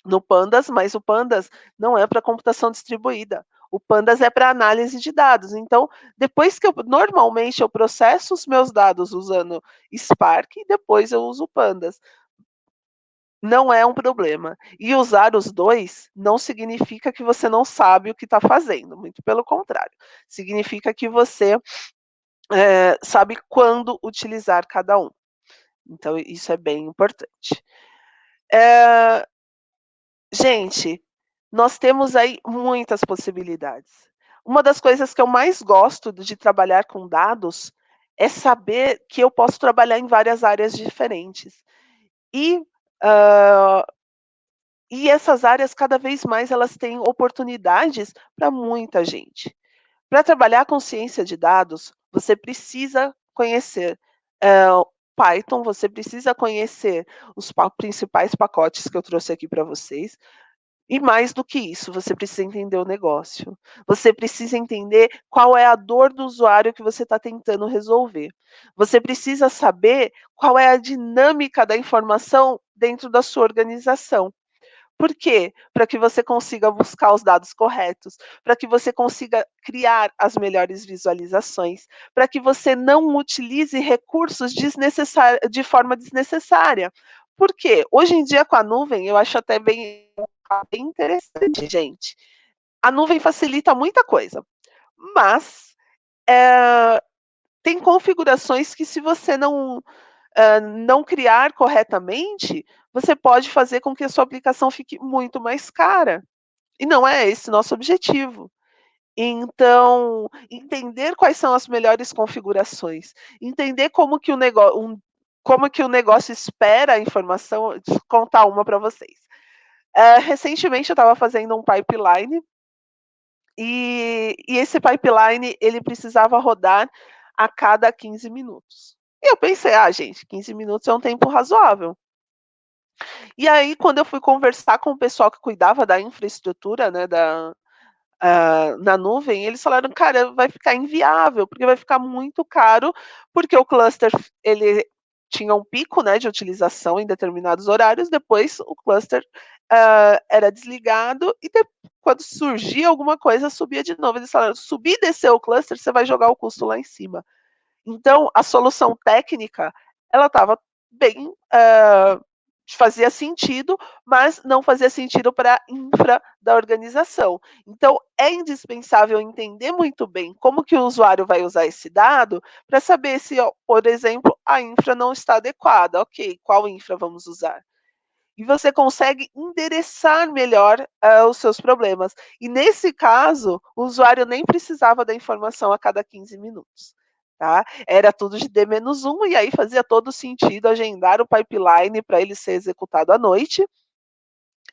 no Pandas, mas o Pandas não é para computação distribuída. O Pandas é para análise de dados. Então, depois que normalmente eu processo os meus dados usando Spark, e depois eu uso o Pandas. Não é um problema. E usar os 2 não significa que você não sabe o que está fazendo, muito pelo contrário. Significa que você, sabe quando utilizar cada um. Então isso é bem importante. Eh, Gente, nós temos aí muitas possibilidades. Uma das coisas que eu mais gosto de trabalhar com dados é saber que eu posso trabalhar em várias áreas diferentes. E, hã E essas áreas cada vez mais elas têm oportunidades para muita gente. Para trabalhar com ciência de dados, você precisa conhecer, Python, você precisa conhecer os principais pacotes que eu trouxe aqui para vocês, e mais do que isso, você precisa entender o negócio. Você precisa entender qual é a dor do usuário que você está tentando resolver. Você precisa saber qual é a dinâmica da informação dentro da sua organização. Por quê? Para que você consiga buscar os dados corretos, para que você consiga criar as melhores visualizações, para que você não utilize recursos de forma desnecessária. Por quê? Hoje em dia com a nuvem, eu acho até bem interessante, gente. A nuvem facilita muita coisa, mas, eh, tem configurações que se você não criar corretamente, você pode fazer com que a sua aplicação fique muito mais cara. E não é esse nosso objetivo. Então, entender quais são as melhores configurações, entender como que o negócio espera a informação, deixa eu contar uma para vocês. Recentemente eu estava fazendo um pipeline, e esse pipeline ele precisava rodar a cada 15 minutos. E eu pensei: "Ah, gente, 15 minutos é um tempo razoável". E aí, quando eu fui conversar com o pessoal que cuidava da infraestrutura, né, na nuvem, eles falaram: "Cara, vai ficar inviável, porque vai ficar muito caro, porque o cluster ele tinha um pico, né, de utilização em determinados horários, depois o cluster, era desligado e quando surgia alguma coisa, subia de novo". Eles falaram: "Subir e descer o cluster, você vai jogar o custo lá em cima". Então, a solução técnica, ela estava bem, fazia sentido, mas não fazia sentido para a infra da organização. Então, é indispensável entender muito bem como que o usuário vai usar esse dado, para saber se, ó, por exemplo, a infra não está adequada. Ok, qual infra vamos usar? E você consegue endereçar melhor, os seus problemas. E nesse caso, o usuário nem precisava da informação a cada 15 minutos, tá. Era tudo de D-1, e aí fazia todo sentido agendar o pipeline para ele ser executado à noite,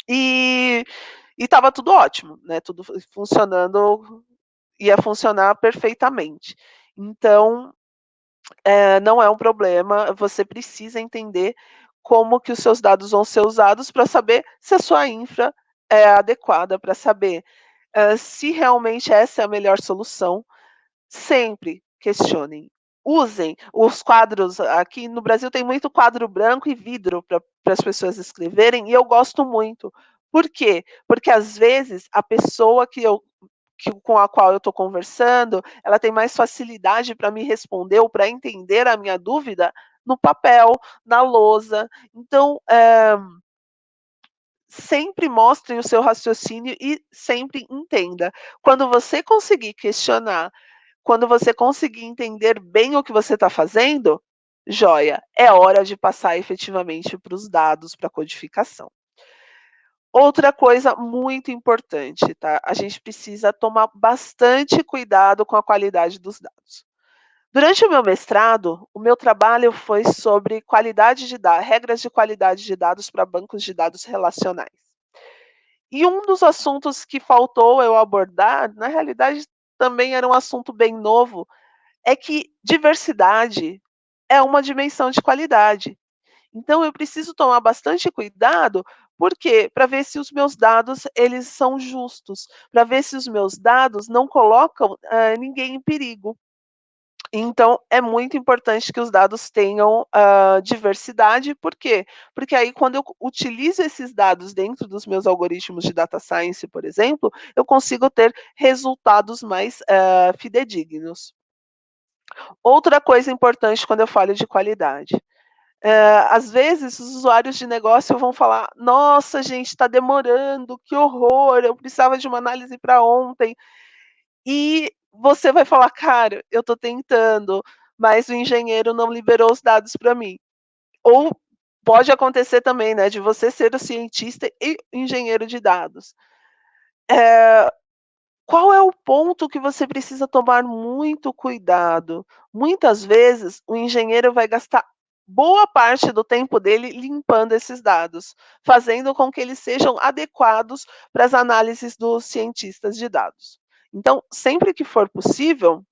e e estava tudo ótimo, né, tudo funcionando, ia funcionar perfeitamente. Então, não é um problema, você precisa entender como que os seus dados vão ser usados para saber se a sua infra é adequada, para saber, se realmente essa é a melhor solução. Sempre questionem. Usem os quadros. Aqui no Brasil tem muito quadro branco e vidro para as pessoas escreverem, e eu gosto muito. Por quê? Porque às vezes a pessoa com a qual eu estou conversando, ela tem mais facilidade para me responder ou para entender a minha dúvida no papel, na lousa. Então, sempre mostrem o seu raciocínio e sempre entenda. Quando você conseguir questionar, quando você conseguir entender bem o que você está fazendo, joia, é hora de passar efetivamente para os dados, para a codificação. Outra coisa muito importante, tá? A gente precisa tomar bastante cuidado com a qualidade dos dados. Durante o meu mestrado, o meu trabalho foi sobre qualidade de dados, regras de qualidade de dados para bancos de dados relacionais. E um dos assuntos que faltou eu abordar, na realidade também era um assunto bem novo, é que diversidade é uma dimensão de qualidade. Então eu preciso tomar bastante cuidado, por quê? Para ver se os meus dados eles são justos, para ver se os meus dados não colocam, ninguém em perigo. Então é muito importante que os dados tenham, diversidade, por quê? Porque aí quando eu utilizo esses dados dentro dos meus algoritmos de data science, por exemplo, eu consigo ter resultados mais, fidedignos. Outra coisa importante quando eu falo de qualidade, às vezes os usuários de negócio vão falar: "Nossa gente, está demorando, que horror, eu precisava de uma análise para ontem". E você vai falar: "Cara, eu estou tentando, mas o engenheiro não liberou os dados para mim". Ou pode acontecer também, né, de você ser o cientista e engenheiro de dados. Qual é o ponto que você precisa tomar muito cuidado? Muitas vezes, o engenheiro vai gastar boa parte do tempo dele limpando esses dados, fazendo com que eles sejam adequados para as análises dos cientistas de dados. Então, sempre que for possível,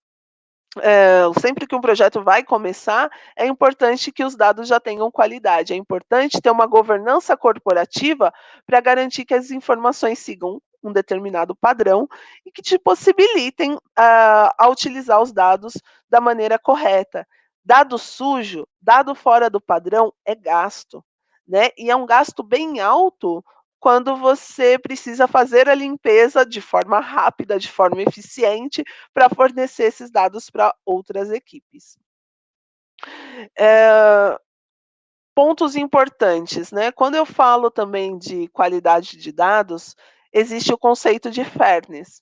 sempre que um projeto vai começar, é importante que os dados já tenham qualidade. É importante ter uma governança corporativa para garantir que as informações sigam um determinado padrão e que te possibilitem a utilizar os dados da maneira correta. Dado sujo, dado fora do padrão, é gasto, né? E é um gasto bem alto quando você precisa fazer a limpeza de forma rápida, de forma eficiente, para fornecer esses dados para outras equipes. Eh, Pontos importantes, né, quando eu falo também de qualidade de dados, existe o conceito de fairness.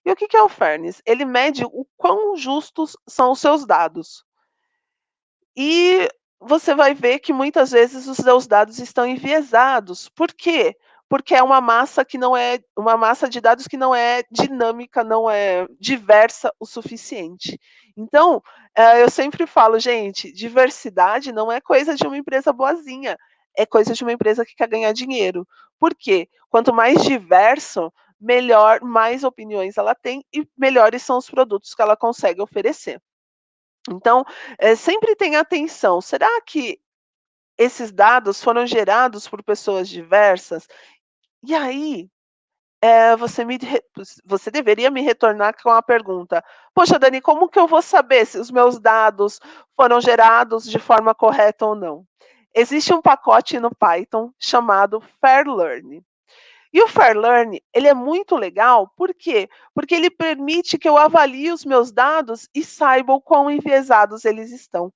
E o que que é o fairness? Ele mede o quão justos são os seus dados. E você vai ver que muitas vezes os seus dados estão enviesados. Por quê? Porque é uma massa de dados que não é dinâmica, não é diversa o suficiente. Então, eu sempre falo: "Gente, diversidade não é coisa de uma empresa boazinha, é coisa de uma empresa que quer ganhar dinheiro". Por quê? Quanto mais diverso, melhor, mais opiniões ela tem e melhores são os produtos que ela consegue oferecer. Então, sempre tenha atenção, será que esses dados foram gerados por pessoas diversas? E aí, você deveria me retornar com a pergunta: "Poxa, Dani, como que eu vou saber se os meus dados foram gerados de forma correta ou não?". Existe um pacote no Python chamado Fairlearn. E o Fairlearn, ele é muito legal, por quê? Porque ele permite que eu avalie os meus dados e saiba o quão enviesados eles estão.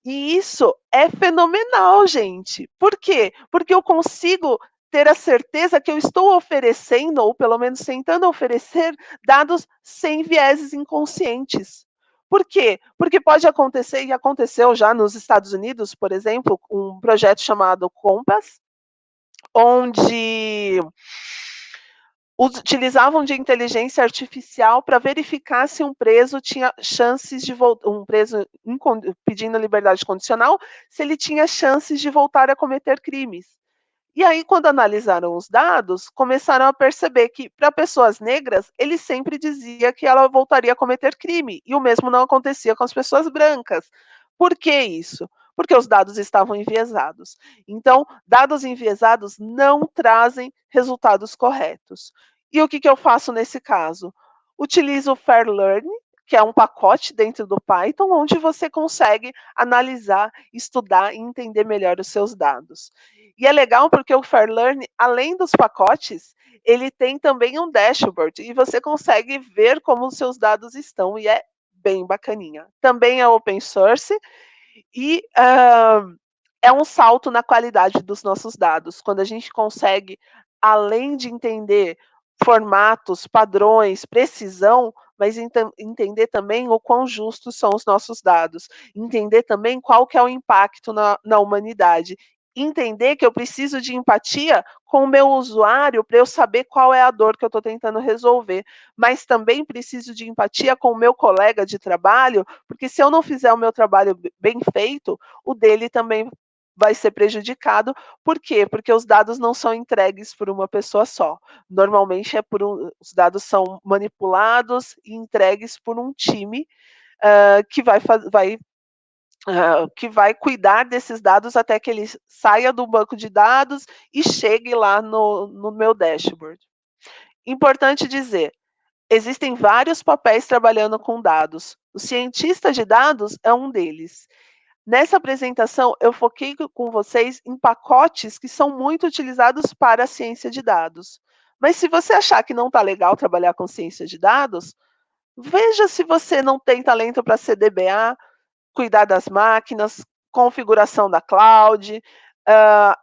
E isso é fenomenal, gente. Por quê? Porque eu consigo ter a certeza que eu estou oferecendo, ou pelo menos tentando oferecer, dados sem vieses inconscientes. Por quê? Porque pode acontecer, e aconteceu já nos Estados Unidos, por exemplo, um projeto chamado Compass, onde utilizavam de inteligência artificial para verificar se um preso tinha chances de um preso pedindo liberdade condicional, se ele tinha chances de voltar a cometer crimes. E aí, quando analisaram os dados, começaram a perceber que, para pessoas negras, ele sempre dizia que ela voltaria a cometer crime, e o mesmo não acontecia com as pessoas brancas. Por que isso? Porque os dados estavam enviesados. Então, dados enviesados não trazem resultados corretos. E o que eu faço nesse caso? Utilizo o Fair Learning, que é um pacote dentro do Python, onde você consegue analisar, estudar e entender melhor os seus dados. E é legal porque o Fairlearn, além dos pacotes, ele tem também um dashboard e você consegue ver como os seus dados estão e é bem bacaninha. Também é open source e é um salto na qualidade dos nossos dados, quando a gente consegue, além de entender formatos, padrões, precisão, mas entender também o quão justos são os nossos dados, entender também qual que é o impacto na humanidade, entender que eu preciso de empatia com o meu usuário para eu saber qual é a dor que eu estou tentando resolver, mas também preciso de empatia com o meu colega de trabalho, porque se eu não fizer o meu trabalho bem feito, o dele também vai ser prejudicado. Por quê? Porque os dados não são entregues por uma pessoa só. Normalmente os dados são manipulados e entregues por um time que que vai cuidar desses dados até que ele saia do banco de dados e chegue lá no meu dashboard. Importante dizer, existem vários papéis trabalhando com dados. O cientista de dados é um deles. Nessa apresentação, eu foquei com vocês em pacotes que são muito utilizados para a ciência de dados. Mas se você achar que não está legal trabalhar com ciência de dados, veja se você não tem talento para ser DBA, cuidar das máquinas, configuração da cloud,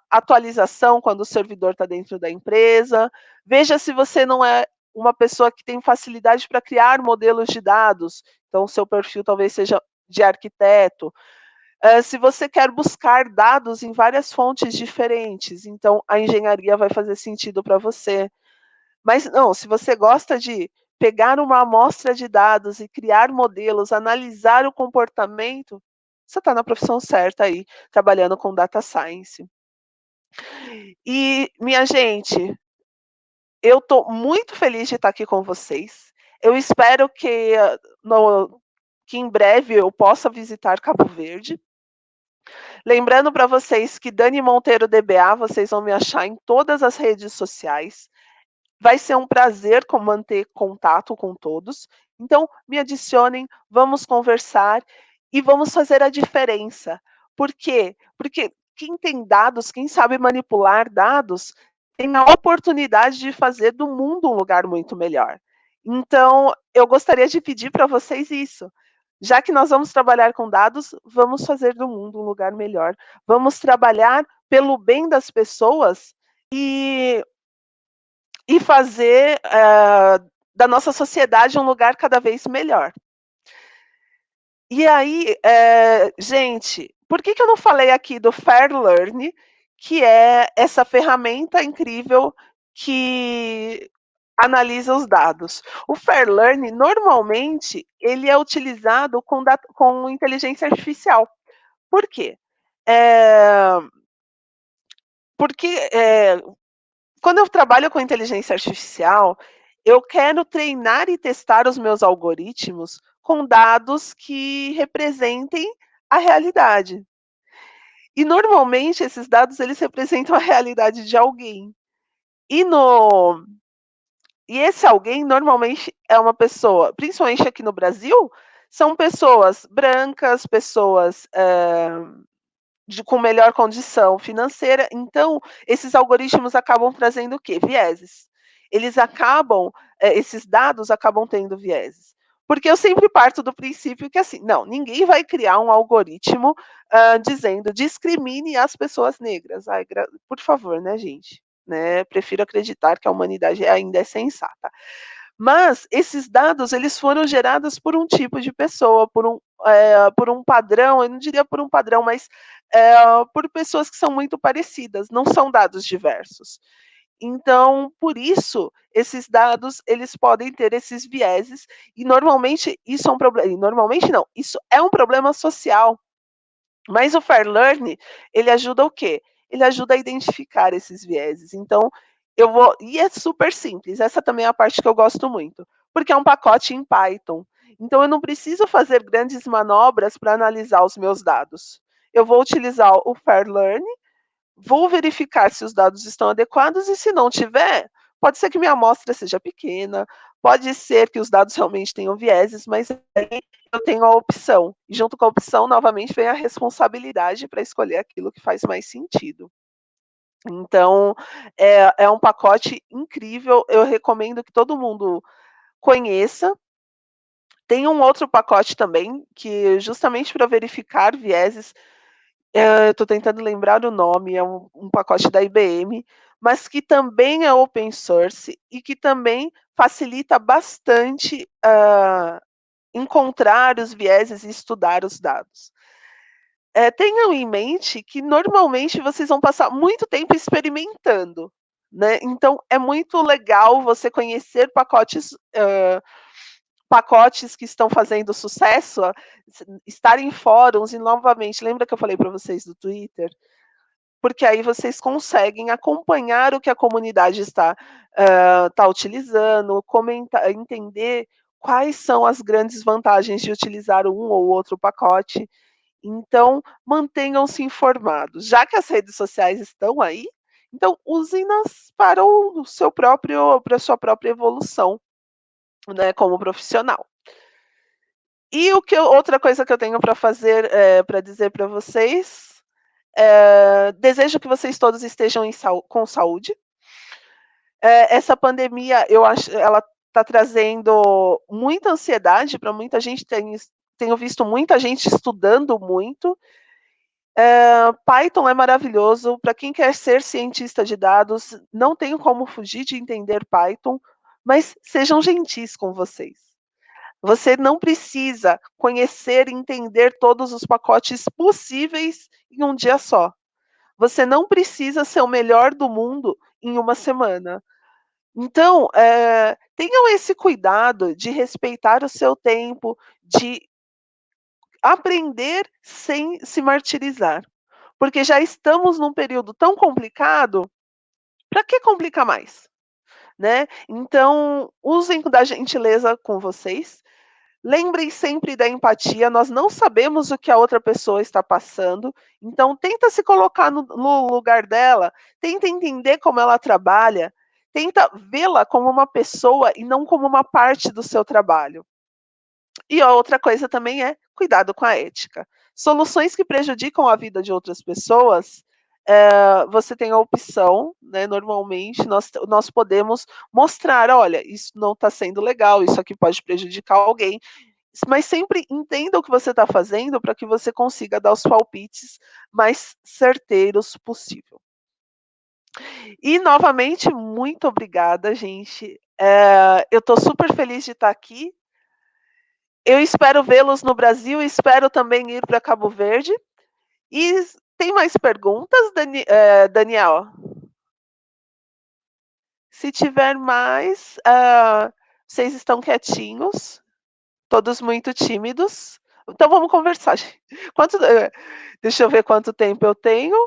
atualização quando o servidor está dentro da empresa. Veja se você não é uma pessoa que tem facilidade para criar modelos de dados. Então, o seu perfil talvez seja de arquiteto, se você quer buscar dados em várias fontes diferentes, então a engenharia vai fazer sentido para você. Mas não, se você gosta de pegar uma amostra de dados e criar modelos, analisar o comportamento, você está na profissão certa aí, trabalhando com data science. E, minha gente, eu estou muito feliz de estar aqui com vocês. Eu espero que em breve eu possa visitar Cabo Verde. Lembrando para vocês que Dani Monteiro DBA, vocês vão me achar em todas as redes sociais. Vai ser um prazer manter contato com todos. Então, me adicionem, vamos conversar e vamos fazer a diferença. Por quê? Porque quem tem dados, quem sabe manipular dados, tem a oportunidade de fazer do mundo um lugar muito melhor. Então, eu gostaria de pedir para vocês isso. Já que nós vamos trabalhar com dados, vamos fazer do mundo um lugar melhor. Vamos trabalhar pelo bem das pessoas e fazer da nossa sociedade um lugar cada vez melhor. E aí, gente, por que eu não falei aqui do Fair Learn, que é essa ferramenta incrível que analisa os dados? O Fair Learn, normalmente, ele é utilizado com inteligência artificial. Por quê? Eh, porque quando eu trabalho com inteligência artificial, eu quero treinar e testar os meus algoritmos com dados que representem a realidade. E normalmente esses dados eles representam a realidade de alguém. E no e esse alguém normalmente é uma pessoa, principalmente aqui no Brasil, são pessoas brancas, pessoas com melhor condição financeira. Então, esses algoritmos acabam trazendo o quê? Vieses. Eles acabam, esses dados acabam tendo vieses. Porque eu sempre parto do princípio que assim, não, ninguém vai criar um algoritmo dizendo discrimine as pessoas negras. Ai, por favor, né, gente? Né? Prefiro acreditar que a humanidade ainda é sensata. Mas esses dados eles foram gerados por um tipo de pessoa, por um padrão, eu não diria por um padrão, mas por pessoas que são muito parecidas, não são dados diversos. Então, por isso, esses dados eles podem ter esses vieses e normalmente isso é um problema. Normalmente não, isso é um problema social. Mas o Fair Learn, ele ajuda o quê? ele ajuda a identificar esses vieses. Então, eu vou e é super simples, essa também é a parte que eu gosto muito, porque é um pacote em Python. Então eu não preciso fazer grandes manobras para analisar os meus dados. Eu vou utilizar o Fairlearn, vou verificar se os dados estão adequados e se não tiver, pode ser que minha amostra seja pequena, pode ser que os dados realmente tenham vieses, mas aí eu tenho a opção. E junto com a opção, novamente, vem a responsabilidade para escolher aquilo que faz mais sentido. Então, é um pacote incrível, eu recomendo que todo mundo conheça. Tem um outro pacote também, que justamente para verificar vieses, estou tentando lembrar o nome, é um pacote da IBM, mas que também é open source e que também facilita bastante, encontrar os vieses e estudar os dados. Tenham em mente que normalmente vocês vão passar muito tempo experimentando, né, então é muito legal você conhecer pacotes que estão fazendo sucesso, estar em fóruns e novamente, lembra que eu falei para vocês do Twitter? Porque aí vocês conseguem acompanhar o que a comunidade está utilizando, comentar, entender quais são as grandes vantagens de utilizar um ou outro pacote. Então, mantenham-se informados. Já que as redes sociais estão aí, então use-nas para o seu próprio para a sua própria evolução, né, como profissional. E outra coisa que eu tenho para fazer, para dizer para vocês, desejo que vocês todos estejam com saúde. Essa pandemia, eu acho, ela está trazendo muita ansiedade para muita gente. Tenho visto muita gente estudando muito. Python é maravilhoso para quem quer ser cientista de dados. Não tenho como fugir de entender Python, mas sejam gentis com vocês. Você não precisa conhecer e entender todos os pacotes possíveis em um dia só. Você não precisa ser o melhor do mundo em uma semana. Então, tenham esse cuidado de respeitar o seu tempo, de aprender sem se martirizar, porque já estamos num período tão complicado, para que complicar mais, né? Então, usem da gentileza com vocês. Lembrem sempre da empatia, nós não sabemos o que a outra pessoa está passando, então tenta se colocar no lugar dela, tenta entender como ela trabalha, tenta vê-la como uma pessoa e não como uma parte do seu trabalho. E a outra coisa também é cuidado com a ética. Soluções que prejudicam a vida de outras pessoas, você tem a opção, né, normalmente nós podemos mostrar: "Olha, isso não está sendo legal, isso aqui pode prejudicar alguém", mas sempre entenda o que você está fazendo para que você consiga dar os palpites mais certeiros possível. E novamente, muito obrigada, gente. Eu estou super feliz de estar aqui. Eu espero vê-los no Brasil, espero também ir para Cabo Verde. E tem mais perguntas, Daniel? Se tiver mais, vocês estão quietinhos, todos muito tímidos. Então vamos conversar. Deixa eu ver quanto tempo eu tenho.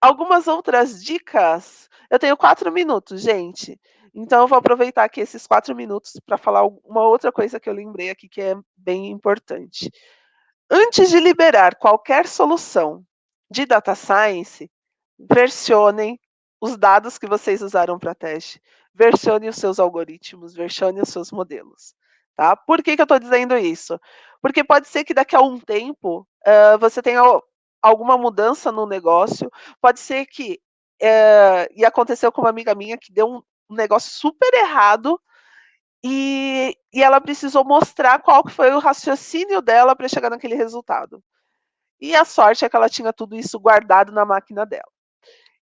Algumas outras dicas. Eu tenho 4 minutos, gente. Então eu vou aproveitar aqui esses 4 minutos para falar uma outra coisa que eu lembrei aqui que é bem importante. Antes de liberar qualquer solução de data science, versionem os dados que vocês usaram para teste, versione os seus algoritmos, versione os seus modelos, tá? Por que que eu estou dizendo isso? Porque pode ser que daqui a um tempo, você tenha alguma mudança no negócio, pode ser que, e aconteceu com uma amiga minha que deu um negócio super errado, e ela precisou mostrar qual que foi o raciocínio dela para chegar naquele resultado. E a sorte é que ela tinha tudo isso guardado na máquina dela.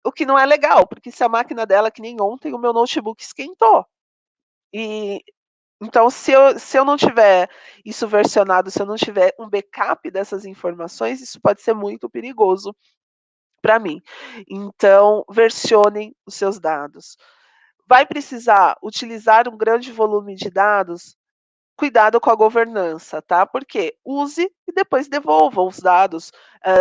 O que não é legal, porque se a máquina dela, que nem ontem, o meu notebook esquentou. E então, se eu não tiver isso versionado, se eu não tiver um backup dessas informações, isso pode ser muito perigoso para mim. Então, versionem os seus dados. Vai precisar utilizar um grande volume de dados? cuidado com a governança, tá? Porque use e depois devolva os dados,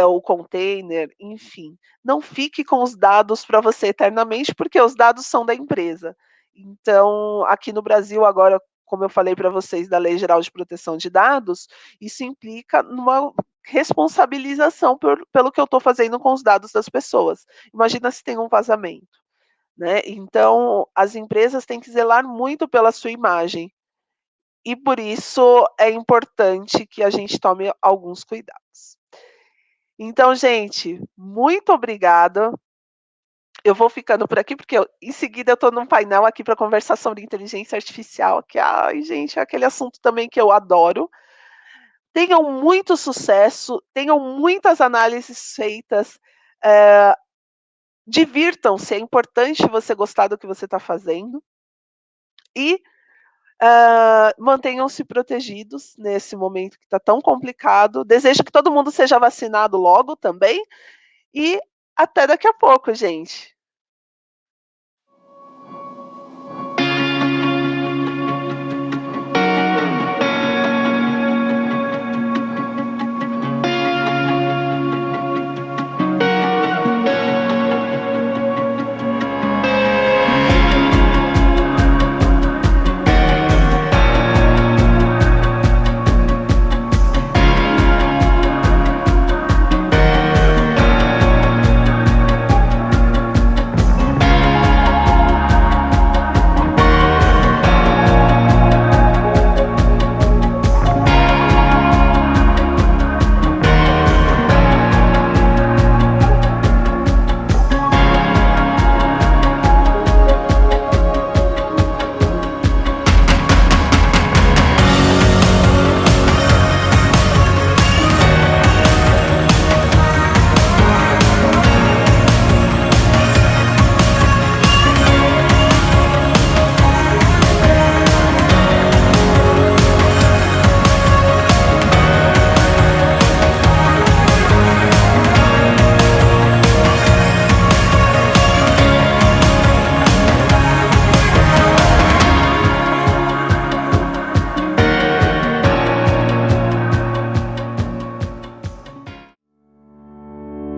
o container, enfim. Não fique com os dados para você eternamente, porque os dados são da empresa. Então, aqui no Brasil, agora, como eu falei para vocês da Lei Geral de Proteção de Dados, isso implica numa responsabilização pelo que eu estou fazendo com os dados das pessoas. Imagina se tem um vazamento, né? Então, as empresas têm que zelar muito pela sua imagem. E por isso é importante que a gente tome alguns cuidados. Então, gente, muito obrigada. Eu vou ficando por aqui, porque em seguida eu estou num painel aqui para conversar sobre inteligência artificial, que, ai, gente, é aquele assunto também que eu adoro. Tenham muito sucesso, tenham muitas análises feitas, eh, divirtam-se, é importante você gostar do que você está fazendo. E mantenham-se protegidos nesse momento que está tão complicado. Desejo que todo mundo seja vacinado logo também e até daqui a pouco, gente.